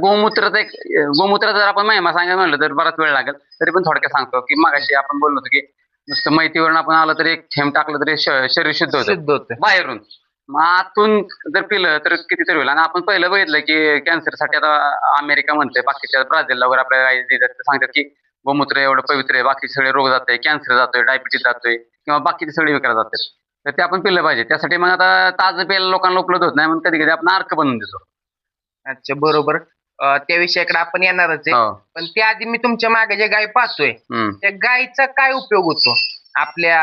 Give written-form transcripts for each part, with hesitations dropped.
गोमूत्राचा एक गोमूत्र जर आपण महिमा सांगायला म्हणलं तर बराच वेळ लागेल, तरी पण थोडक्यात सांगतो की मगाशी आपण बोललो होतो की नुसतं माहितीवरून आपण आलं तरी एक थेंब टाकलं तरी शरीर शुद्ध होतं शुद्ध होतं. बाहेरून. मग आतून जर पिलं तर कितीतरी होईल. आणि आपण पहिलं बघितलं की कॅन्सरसाठी आता अमेरिका म्हणते, बाकीच्या ब्राझीलला वगैरे आपल्याला सांगतात की गोमूत्र एवढं पवित्र आहे, बाकी सगळे रोग जातोय, कॅन्सर जातोय, डायबिटीस जातोय किंवा बाकीचे सगळे विकार जातात. तर ते आपण पिलं पाहिजे. त्यासाठी मग आता ताजं प्यायला लोकांना उपलब्ध होत नाही, मग कधी कधी आपण अर्क बनवून देतो. अच्छा, बरोबर. त्या विषयाकडे आपण येणारच आहे. हो. पण त्याआधी मी तुमच्या मागे जे गाय पाहतोय त्या गायीचा काय उपयोग होतो आपल्या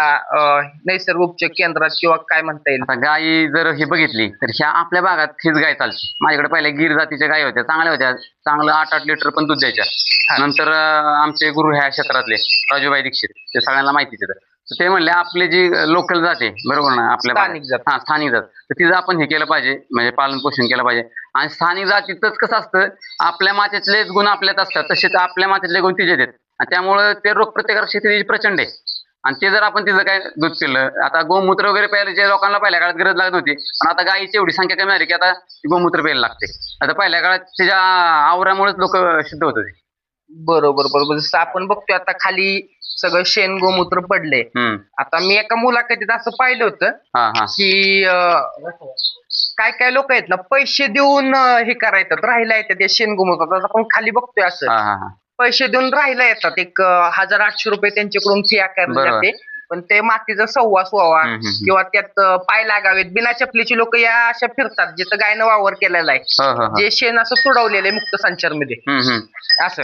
नैसर्गिक उपचार केंद्रात किंवा काय म्हणता येईल? आता गायी जर ही बघितली तर ह्या आपल्या भागात हीच गाय चालते. माझ्याकडे पहिले गिर जातीच्या गायी होत्या, चांगल्या होत्या, चांगलं 8-8 लिटर पण दूध द्यायच्या. नंतर आमचे गुरु ह्या क्षेत्रातले राजूभाई दीक्षित, ते सगळ्यांना माहितीच आहे. तर ते म्हणले आपली जी लोकल जाते बरोबर ना, आपल्या स्थानिक जात. हा स्थानिक जात, तर तिचं आपण हे केलं पाहिजे, म्हणजे पालन पोषण केलं पाहिजे. आणि स्थानिक जातीतच कसं असतं, आपल्या मातीतलेच गुण आपल्यात असतात, तसेच आपल्या मातीतले गुण तिच्यात आहेत. आणि त्यामुळे ते रोगप्रतिकारक शक्ती तिची प्रचंड आहे. आणि ते जर आपण तिचं काय दूध पिलं, आता गोमूत्र वगैरे प्यायला जे लोकांना पहिल्या काळात गरज लागत होती, पण आता गायीची एवढी संख्या कमी झाली की आता गोमूत्र प्यायला लागते. आता पहिल्या काळात तिच्या आवरामुळेच लोक शुद्ध होत होते. बरोबर बरोबर. जसं आपण बघतोय आता खाली सगळं शेण गोमूत्र पडले. आता मी एका मुलाखतीत असं पाहिलं होतं की काय काय लोक आहेत ना पैसे देऊन हे करायचं राहिला येतात या शेण गोमूत्रात. आपण खाली बघतोय असं पैसे देऊन राहिला येतात, एक 1800 रुपये त्यांच्याकडून फी आकारली बरोबर. जाते. पण ते मातीचा सहवास व्हावा किंवा त्यात पाय लागावेत, बिना चपलीची लोक या अशा फिरतात जिथं गायनं वावर केलेला आहे, जे शेण असं तुडवलेलं आहे मुक्त संचार मध्ये असं.